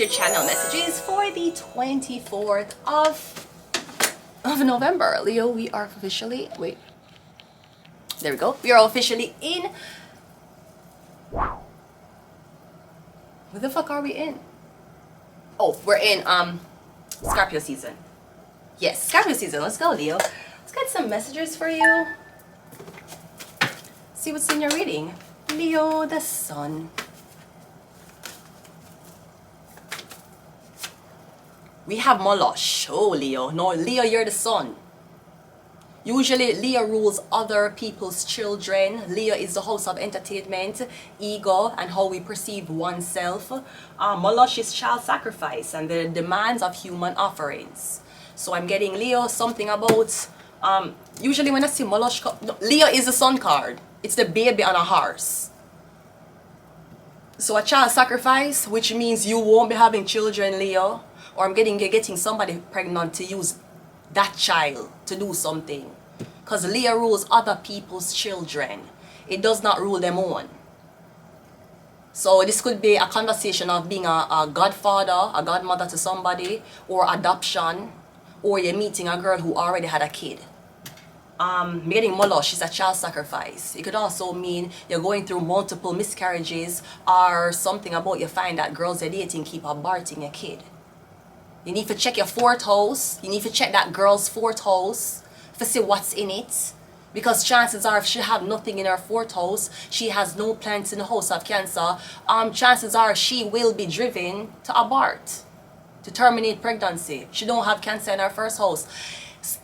your channel messages for the 24th of November. Leo, we are officially, wait, there we go. We are officially in, where the fuck are we in? Oh, we're in Scorpio season. Yes, Scorpio season. Let's go, Leo. Let's get some messages for you. See what's in your reading. Leo, the sun. We have Moloch. Oh, Leo. No, Leo, you're the sun. Usually, Leo rules other people's children. Leo is the house of entertainment, ego, and how we perceive oneself. Moloch is child sacrifice and the demands of human offerings. So I'm getting Leo something about, usually when I see Moloch, Leo is the sun card. It's the baby on a horse. So a child sacrifice, which means you won't be having children, Leo. Or I'm getting somebody pregnant to use that child to do something. Because Leo rules other people's children. It does not rule them own. So this could be a conversation of being a godfather, a godmother to somebody, or adoption, or you're meeting a girl who already had a kid. Getting Moloch is a child sacrifice. It could also mean you're going through multiple miscarriages, or something about you find that girls you're dating keep aborting a kid. You need to check your fourth house. You need to check that girl's fourth house to see what's in it. Because chances are if she have nothing in her fourth house, she has no plants in the house of Cancer, chances are she will be driven to abort, to terminate pregnancy. She don't have Cancer in her first house.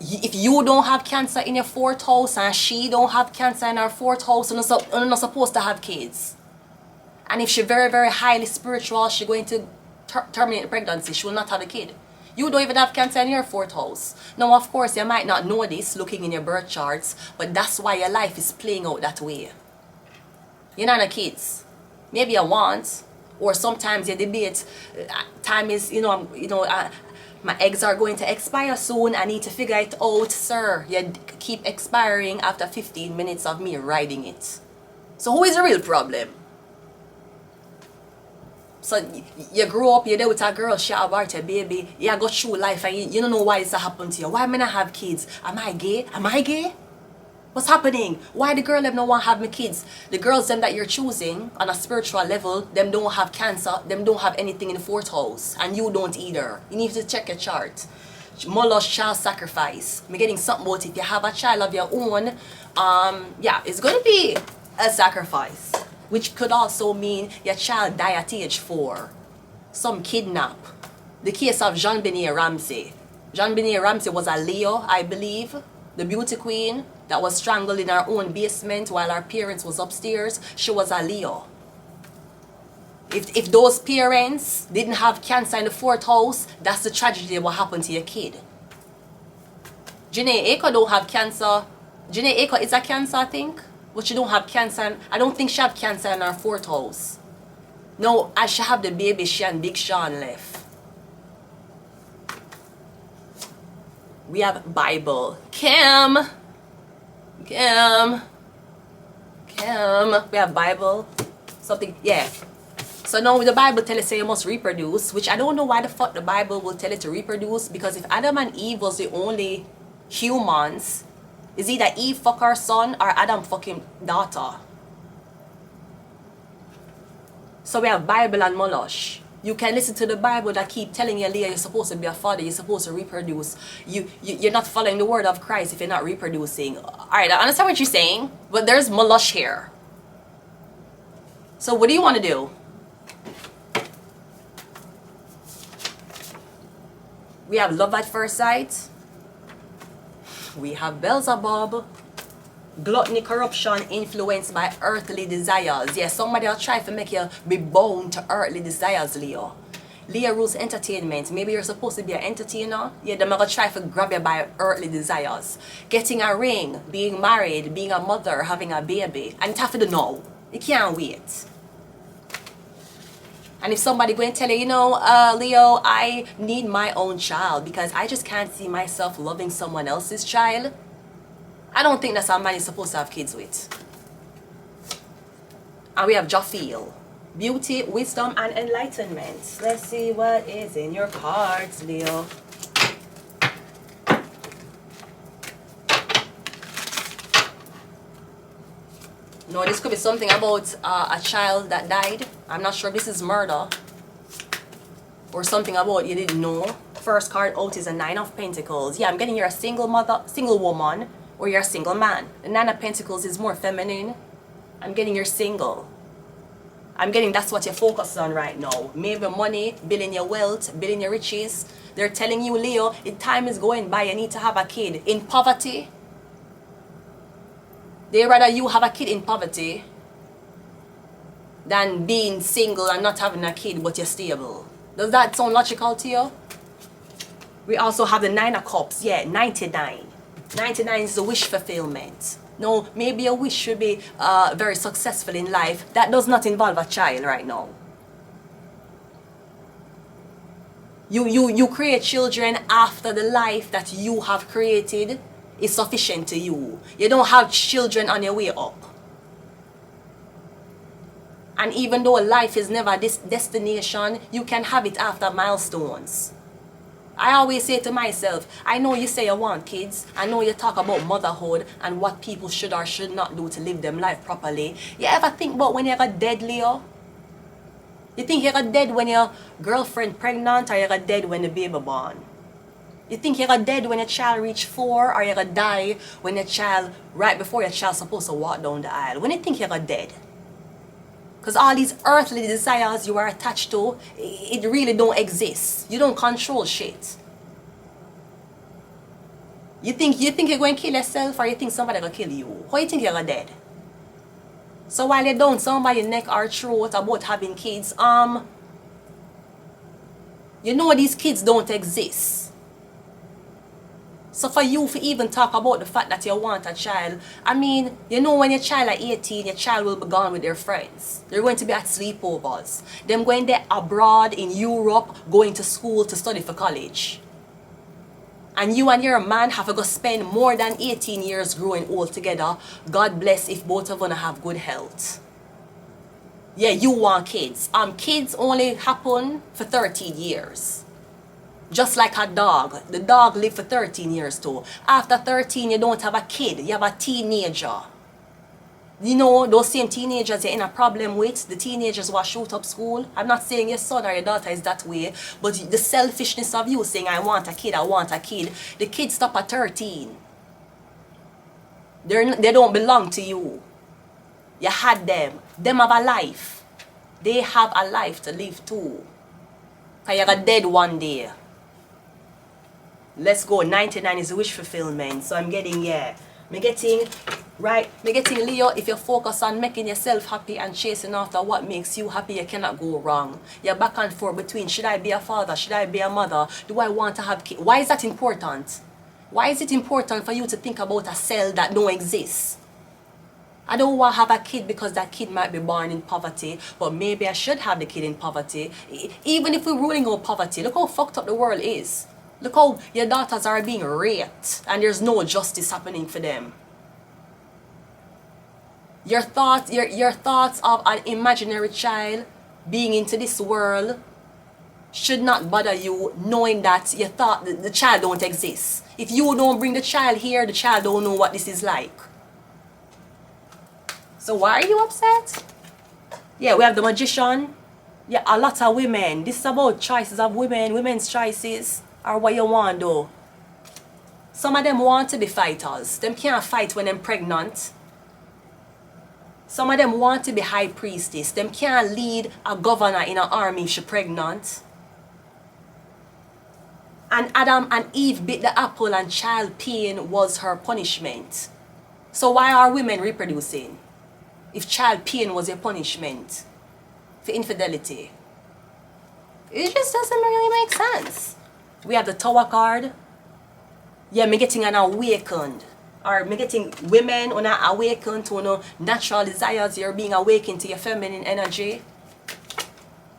If you don't have Cancer in your fourth house and she don't have Cancer in her fourth house, you're not supposed to have kids. And if she's very, very highly spiritual, she's going to terminate the pregnancy. She will not have a kid. You don't even have Cancer in your fourth house. Now, of course, you might not know this looking in your birth charts, but that's why your life is playing out that way. You're not a kids. Maybe you want, or sometimes you debate. Time is, my eggs are going to expire soon. I need to figure it out, sir. You keep expiring after 15 minutes of me riding it. So who is the real problem? So you grow up, you're there with a girl, she aborted a baby, you go through life and you don't know why this happened to you. Why am I not have kids? Am I gay? Am I gay? What's happening? Why the girl them don't want to have me kids? The girls them that you're choosing on a spiritual level, them don't have Cancer, them don't have anything in the fourth house, and you don't either. You need to check your chart. Moloch, child sacrifice. I'm getting something about if you have a child of your own, it's going to be a sacrifice. Which could also mean your child die at age 4. Some kidnap. The case of Jean-Benet Ramsey. Jean-Benet Ramsey was a Leo, I believe. The beauty queen that was strangled in her own basement while her parents was upstairs. She was a Leo. If those parents didn't have Cancer in the fourth house, that's the tragedy that will happen to your kid. Janae Aiko don't have Cancer. Janae Aiko is a Cancer, I think. But she don't have Cancer. I don't think she have Cancer in her fourth house. No, I should have the baby she and Big Sean left. We have Bible. Kim. We have Bible. Something, yeah. So now the Bible tells us you must reproduce, which I don't know why the fuck the Bible will tell you to reproduce, because if Adam and Eve was the only humans, is either Eve fuck her son or Adam fucking daughter. So we have Bible and Moloch. You can listen to the Bible that keep telling you, Leah, you're supposed to be a father, you're supposed to reproduce. You're not following the word of Christ if you're not reproducing. Alright, I understand what you're saying, but there's Moloch here. So what do you want to do? We have love at first sight. We have Beelzebub, gluttony, corruption, influenced by earthly desires. Yeah, somebody will try to make you be bound to earthly desires, Leo. Leo rules entertainment. Maybe you're supposed to be an entertainer. Yeah, they're going to try to grab you by earthly desires. Getting a ring, being married, being a mother, having a baby. And it's have to know. You can't wait. And if somebody going to tell you, Leo, I need my own child because I just can't see myself loving someone else's child, I don't think that's how man is supposed to have kids with. And we have Jaffiel. Beauty, wisdom, and enlightenment. Let's see what is in your cards, Leo. No, this could be something about a child that died. I'm not sure if this is murder or something about you didn't know. First card out is a Nine of Pentacles. Yeah, I'm getting you're a single mother, single woman, or you're a single man. The Nine of Pentacles is more feminine. I'm getting you're single. I'm getting that's what you're focused on right now. Maybe money, building your wealth, building your riches. They're telling you, Leo, time is going by. You need to have a kid in poverty. They rather you have a kid in poverty than being single and not having a kid but you're stable. Does that sound logical to you? We also have the Nine of Cups. Yeah, 99. 99 is the wish fulfillment. No, maybe your wish should be very successful in life. That does not involve a child right now. You create children after the life that you have created is sufficient to you. You don't have children on your way up. And even though life is never this destination, you can have it after milestones. I always say to myself, I know you say you want kids. I know you talk about motherhood and what people should or should not do to live them life properly. You ever think about when you're dead, Leo? You think you're dead when your girlfriend pregnant, or you're dead when the baby born? You think you're dead when your child reach 4, or you're gonna die when your child, right before your child's supposed to walk down the aisle? When you think you're dead? Because all these earthly desires you are attached to, it really don't exist. You don't control shit. You think you're going to kill yourself, or you think somebody gonna kill you? How you think you're dead? So while you're down somebody's neck or throat about having kids, you know these kids don't exist. So for you to even talk about the fact that you want a child, I mean, you know when your child is 18, your child will be gone with their friends. They're going to be at sleepovers. Them going there abroad in Europe, going to school to study for college. And you and your man have to go spend more than 18 years growing old together. God bless if both of them have good health. Yeah, you want kids. Kids only happen for 13 years. Just like a dog. The dog live for 13 years too. After 13, you don't have a kid. You have a teenager. You know, those same teenagers you're in a problem with, the teenagers who are shoot up school. I'm not saying your son or your daughter is that way, but the selfishness of you saying, I want a kid, I want a kid. The kids stop at 13. They don't belong to you. You had them. Them have a life. They have a life to live too. Because you're dead one day. Let's go. 99 is wish fulfillment. So I'm getting, yeah. Me getting Leo, if you focus on making yourself happy and chasing after what makes you happy, you cannot go wrong. You're back and forth between, should I be a father? Should I be a mother? Do I want to have kids? Why is that important? Why is it important for you to think about a cell that don't exist? I don't want to have a kid because that kid might be born in poverty, but maybe I should have the kid in poverty. Even if we're ruling out poverty, look how fucked up the world is. Look how your daughters are being raped and there's no justice happening for them. Your thoughts of an imaginary child being into this world should not bother you, knowing that you thought the child don't exist. If you don't bring the child here, the child don't know what this is like. So why are you upset? Yeah, we have the Magician. Yeah, a lot of women. This is about choices of women, women's choices. Or what you want though. Some of them want to be fighters. Them can't fight when they're pregnant. Some of them want to be high priestess. Them can't lead a governor in an army if she's pregnant. And Adam and Eve bit the apple and child pain was her punishment. So why are women reproducing? If child pain was your punishment for infidelity. It just doesn't really make sense. We have the Tower card. Yeah, me getting an awakened. Or me getting women who are awakened to natural desires. You're being awakened to your feminine energy.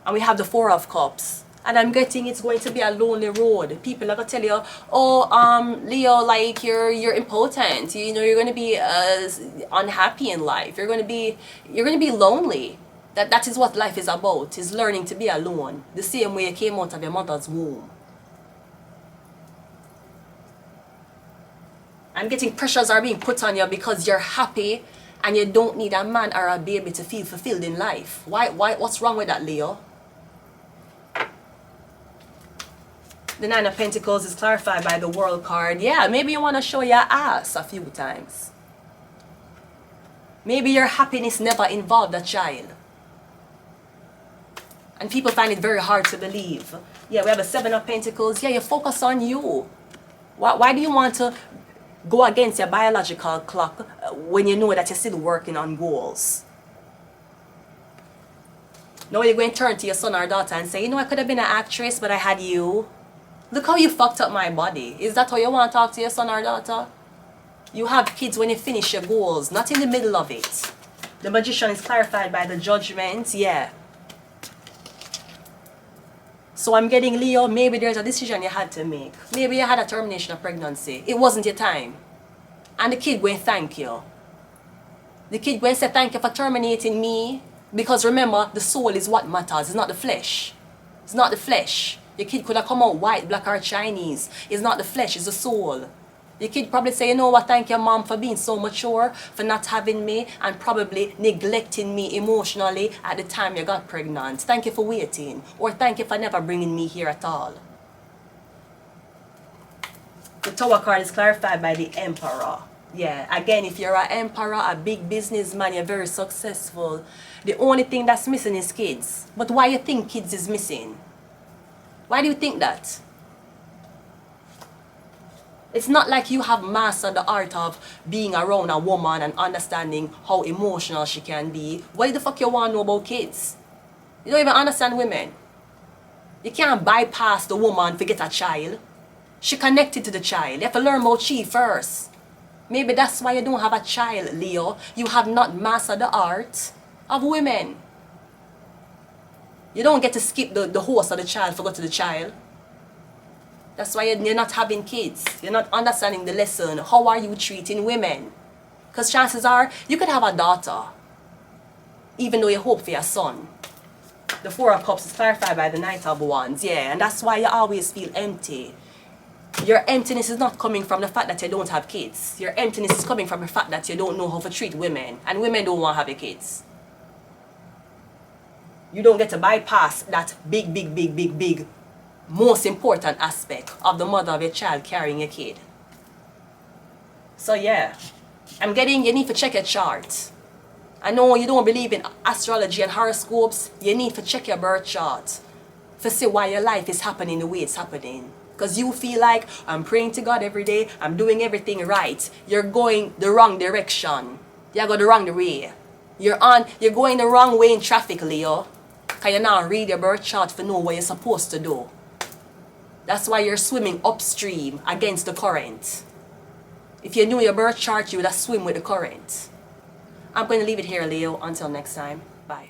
And we have the Four of Cups. And I'm getting it's going to be a lonely road. People are going to tell you, oh, Leo, like you're impotent. You know, you're going to be unhappy in life. You're going to be lonely. That is what life is about, is learning to be alone. The same way you came out of your mother's womb. I'm getting pressures are being put on you because you're happy and you don't need a man or a baby to feel fulfilled in life. What's wrong with that, Leo? The Nine of Pentacles is clarified by the World card. Yeah, maybe you want to show your ass a few times. Maybe your happiness never involved a child. And people find it very hard to believe. Yeah, we have a Seven of Pentacles. Yeah, you focus on you. Why do you want to go against your biological clock when you know that you're still working on goals? Now you're going to turn to your son or daughter and say, you know, I could have been an actress, but I had you. Look how you fucked up my body. Is that how you want to talk to your son or daughter? You have kids when you finish your goals, not in the middle of it. The Magician is clarified by the Judgment. Yeah. So I'm getting, Leo, maybe there's a decision you had to make. Maybe you had a termination of pregnancy. It wasn't your time. And the kid going to thank you. The kid going to say thank you for terminating me. Because remember, the soul is what matters. It's not the flesh. It's not the flesh. Your kid could have come out white, black or Chinese. It's not the flesh, it's the soul. Your kid probably say, you know what, thank you mom for being so mature, for not having me and probably neglecting me emotionally at the time you got pregnant. Thank you for waiting. Or thank you for never bringing me here at all. The Tower card is clarified by the Emperor. Yeah, again, if you're an emperor, a big businessman, you're very successful. The only thing that's missing is kids. But why you think kids is missing? Why do you think that? It's not like you have mastered the art of being around a woman and understanding how emotional she can be. Why the fuck you want to know about kids? You don't even understand women. You can't bypass the woman to get a child. She connected to the child. You have to learn about she first. Maybe that's why you don't have a child, Leo. You have not mastered the art of women. You don't get to skip the horse of the child for go to the child. That's why you're not having kids. You're not understanding the lesson. How are you treating women? Because chances are, you could have a daughter, even though you hope for your son. The Four of Cups is clarified by the Knight of Wands. Yeah, and that's why you always feel empty. Your emptiness is not coming from the fact that you don't have kids. Your emptiness is coming from the fact that you don't know how to treat women. And women don't want to have your kids. You don't get to bypass that big, most important aspect of the mother of your child carrying your kid. So yeah, I'm getting, you need to check your chart. I know you don't believe in astrology and horoscopes. You need to check your birth chart to see why your life is happening the way it's happening. Because you feel like, I'm praying to God every day, I'm doing everything right. You're going the wrong direction. You go the wrong way. You're going the wrong way in traffic, Leo. Because you now read your birth chart to know what you're supposed to do. That's why you're swimming upstream against the current. If you knew your birth chart, you would have swim with the current. I'm going to leave it here, Leo. Until next time. Bye.